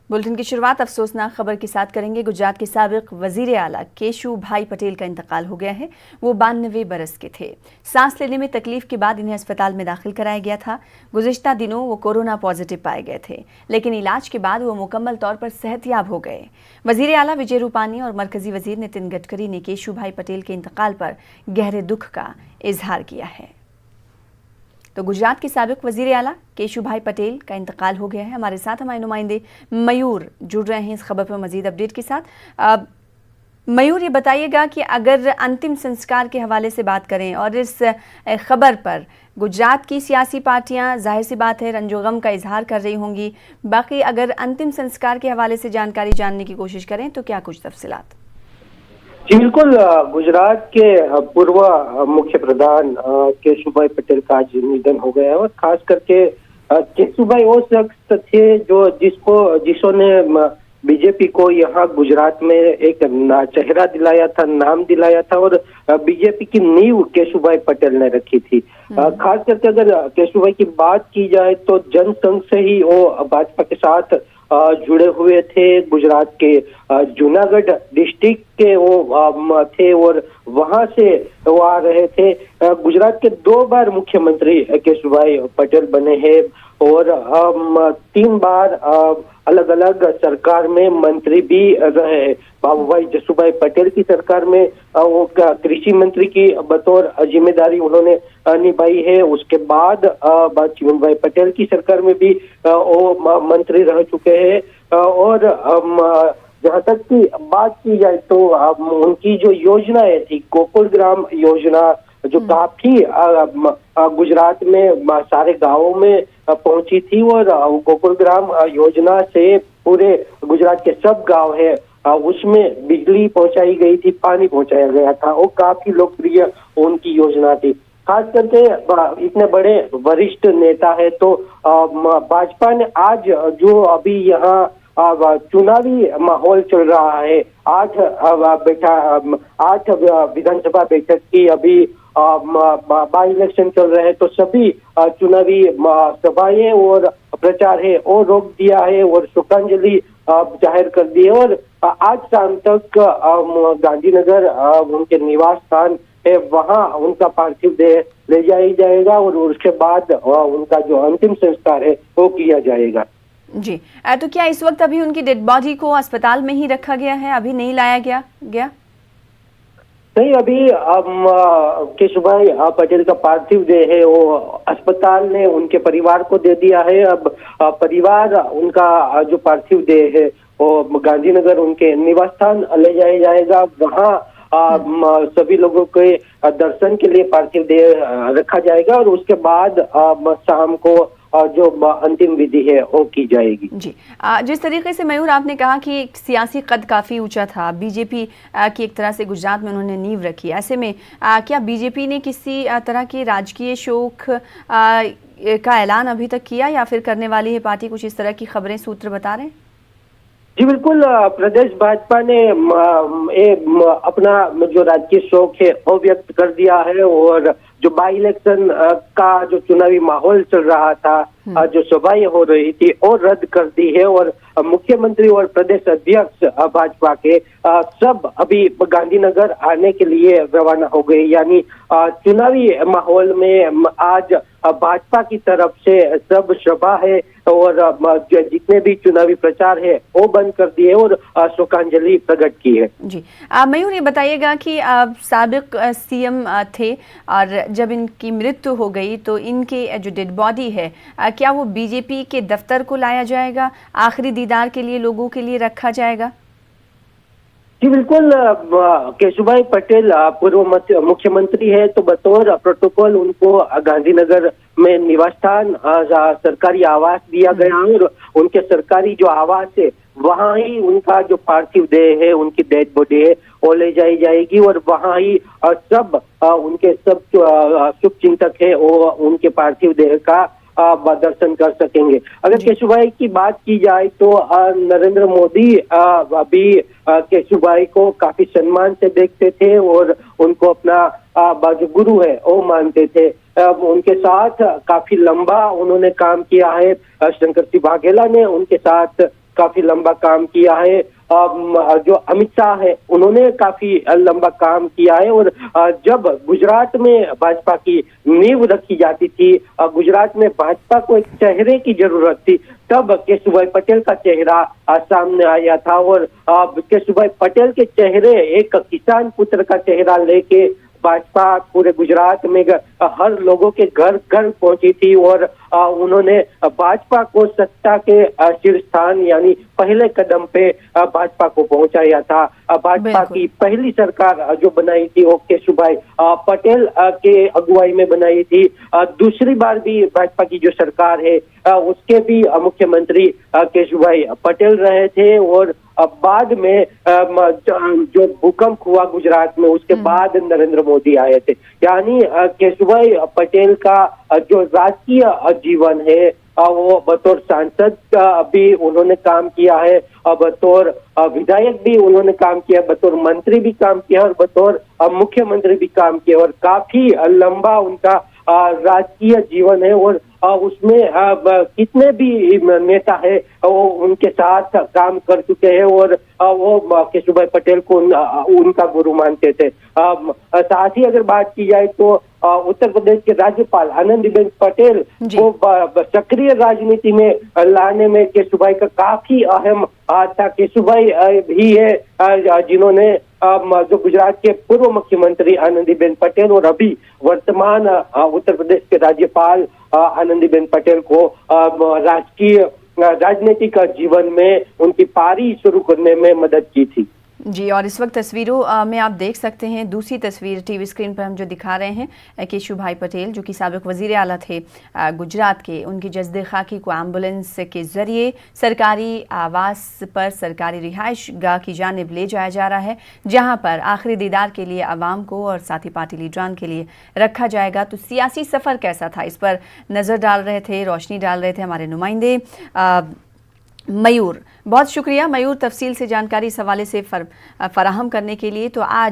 Bulletin की शुरुआत अफसोसनाक खबर के साथ करेंगे। गुजरात के साबिक वजीर आला केशुभाई पटेल का इंतकाल हो गया है। वो 92 बरस के थे। सांस लेने में तकलीफ के बाद इन्हें अस्पताल में दाखिल कराया गया था। गुज़िश्ता दिनों वो कोरोना पॉजिटिव पाए गए थे, लेकिन इलाज के बाद वो मुकम्मल तौर पर सेहतयाब हो गए। वजीर आला विजय रूपानी और मरकजी वजीर नितिन गडकरी ने केशुभाई पटेल के इंतकाल पर गहरे दुख का इजहार किया है। तो गुजरात के साबिक वजीर आला केशुभाई पटेल का इंतकाल हो गया है। हमारे साथ हमारे नुमाइंदे मयूर जुड़ रहे हैं इस खबर पर मजीद अपडेट के साथ। मयूर, ये बताइएगा कि अगर अंतिम संस्कार के हवाले से बात करें और इस खबर पर गुजरात की सियासी पार्टियां जाहिर सी बात है रंजो गम का इजहार कर रही होंगी, बाकी अगर अंतिम संस्कार के हवाले से जानकारी जानने की कोशिश करें तो क्या कुछ तफसीलात? जी बिल्कुल, गुजरात के पूर्व मुख्य प्रधान केशुभाई पटेल का आज निधन हो गया है। और खास करके केशुभाई वो शख्स थे जिसने बीजेपी को यहाँ गुजरात में एक चेहरा दिलाया था, नाम दिलाया था, और बीजेपी की नींव केशुभाई पटेल ने रखी थी। खास करके अगर केशुभाई की बात की जाए तो जनसंघ से ही वो भाजपा के साथ जुड़े हुए थे। गुजरात के जूनागढ़ डिस्ट्रिक्ट के वो थे और वहां से वो आ रहे थे। गुजरात के 2 बार मुख्यमंत्री केशुभाई पटेल बने हैं और 3 बार अलग अलग सरकार में मंत्री भी रहे। बाबूभाई जसूभाई पटेल की सरकार में वो कृषि मंत्री की बतौर जिम्मेदारी उन्होंने निभाई है। उसके बाद चिमनभाई पटेल की सरकार में भी वो मंत्री रह चुके हैं। और जहाँ तक की बात की जाए तो उनकी जो योजनाएं थी, गोकुल ग्राम योजना, जो काफी गुजरात में सारे गांवों में पहुंची थी, और गोकुल ग्राम योजना से पूरे गुजरात के सब गांव है उसमें बिजली पहुंचाई गई थी, पानी पहुंचाया गया था। वो काफी लोकप्रिय उनकी योजना थी। खास करके इतने बड़े वरिष्ठ नेता है तो भाजपा ने आज जो अभी यहाँ चुनावी माहौल चल रहा है, 8 विधानसभा बैठक की अभी बाई इलेक्शन चल रहे हैं, तो सभी चुनावी सभाएं और प्रचार है वो रोक दिया है और शोकांजलि जाहिर कर दी है। और आज शाम तक गांधीनगर उनके निवास स्थान है, वहां उनका पार्थिव देह ले जाया जाएगा और उसके बाद उनका जो अंतिम संस्कार है वो किया जाएगा। जी, तो क्या इस वक्त अभी उनकी डेड बॉडी को अस्पताल में ही रखा गया है, अभी नहीं लाया गया? नहीं, अभी केशुभाई पटेल का पार्थिव देह है वो अस्पताल ने उनके परिवार को दे दिया है। अब परिवार उनका जो पार्थिव देह है वो गांधीनगर उनके निवास स्थान ले जाया जाएगा। वहाँ सभी लोगों के दर्शन के लिए पार्थिव देह रखा जाएगा और उसके बाद शाम को जो अंतिम विधि है वो की जाएगी। जी, जिस तरीके से मयूर आपने कहा कि एक सियासी कद काफ़ी ऊंचा था, बीजेपी की एक तरह से गुजरात में उन्होंने नींव रखी, ऐसे में क्या बीजेपी ने किसी तरह के राजकीय शोक का ऐलान अभी तक किया या फिर करने वाली है पार्टी? कुछ इस तरह की खबरें सूत्र बता रहे हैं। जी बिल्कुल, प्रदेश भाजपा ने अपना जो राजकीय शोक है वो व्यक्त कर दिया है और जो बाई इलेक्शन का जो चुनावी माहौल चल रहा था, जो सभाएं हो रही थी और रद्द कर दी है। और मुख्यमंत्री और प्रदेश अध्यक्ष भाजपा के सब अभी गांधीनगर आने के लिए रवाना हो गए। यानी चुनावी माहौल में आज भाजपा की तरफ से सब सभा है और जितने भी चुनावी प्रचार है वो बंद कर दिए और शोकांजलि प्रकट की है। जी, मयूर ये बताइएगा कि साबिक सीएम थे और जब इनकी मृत्यु हो गई तो इनके जो डेड बॉडी है क्या वो बीजेपी के दफ्तर को लाया जाएगा, आखिरी दीदार के लिए लोगों के लिए रखा जाएगा? जी बिल्कुल, केशुभाई पटेल पूर्व मुख्यमंत्री है तो बतौर प्रोटोकॉल उनको गांधीनगर में निवास स्थान सरकारी आवास दिया गया और उनके सरकारी जो आवास है वहां ही उनका जो पार्थिव देह है, उनकी डेड बॉडी है वो ले जाई जाएगी और वहां ही सब उनके सब शुभचिंतक है वो उनके पार्थिव देह का दर्शन कर सकेंगे। अगर केशुभाई की बात की जाए तो नरेंद्र मोदी अभी केशुभाई को काफी सम्मान से देखते थे और उनको अपना जो गुरु है वो मानते थे। उनके साथ काफी लंबा उन्होंने काम किया है। शंकर सिंह वाघेला ने उनके साथ काफी लंबा काम किया है। जो अमित शाह है उन्होंने काफी लंबा काम किया है। और जब गुजरात में भाजपा की नींव रखी जाती थी, गुजरात में भाजपा को एक चेहरे की जरूरत थी, तब केशुभाई पटेल का चेहरा सामने आया था। और केशुभाई पटेल के चेहरे, एक किसान पुत्र का चेहरा लेके भाजपा पूरे गुजरात में हर लोगों के घर घर पहुंची थी। और उन्होंने भाजपा को सत्ता के शीर्ष स्थान यानी पहले कदम पे भाजपा को पहुंचाया था। भाजपा की पहली सरकार जो बनाई थी वो केशुभाई पटेल के अगुवाई में बनाई थी। दूसरी बार भी भाजपा की जो सरकार है उसके भी मुख्यमंत्री केशुभाई पटेल रहे थे। और बाद में जो भूकंप हुआ गुजरात में, उसके बाद नरेंद्र मोदी आए थे। यानी केशुभाई पटेल का जो राजकीय जीवन है वो बतौर सांसद भी उन्होंने काम किया है, बतौर विधायक भी उन्होंने काम किया, बतौर मंत्री भी काम किया और बतौर मुख्यमंत्री भी काम किया। और काफी लंबा उनका राजकीय जीवन है। और उसमें कितने भी नेता है वो उनके साथ काम कर चुके हैं और वो केशुभाई पटेल को उनका गुरु मानते थे। साथ ही अगर बात की जाए तो उत्तर प्रदेश के राज्यपाल आनंदीबेन पटेल को सक्रिय राजनीति में लाने में केशुभाई का काफी अहम हाथ था। केशुभाई भी है जिन्होंने जो गुजरात के पूर्व मुख्यमंत्री आनंदीबेन पटेल और अभी वर्तमान उत्तर प्रदेश के राज्यपाल आनंदीबेन पटेल को राजकीय राजनीतिक जीवन में उनकी पारी शुरू करने में मदद की थी। जी, और इस वक्त तस्वीरों में आप देख सकते हैं, दूसरी तस्वीर टीवी स्क्रीन पर हम जो दिखा रहे हैं, केशुभाई पटेल जो कि साबिक वज़ीर आला थे गुजरात के, उनकी जस्द खाकी को एम्बुलेंस के ज़रिए सरकारी आवास पर, सरकारी रिहाइश गाह की जानिब ले जाया जा रहा है, जहां पर आखिरी दीदार के लिए आवाम को और साथ ही पार्टी लीडरान के लिए रखा जाएगा। तो सियासी सफ़र कैसा था, इस पर नज़र डाल रहे थे, रोशनी डाल रहे थे हमारे नुमाइंदे मयूर। बहुत शुक्रिया मयूर, तफसील से जानकारी इस हवाले से फराहम करने के लिए। तो आज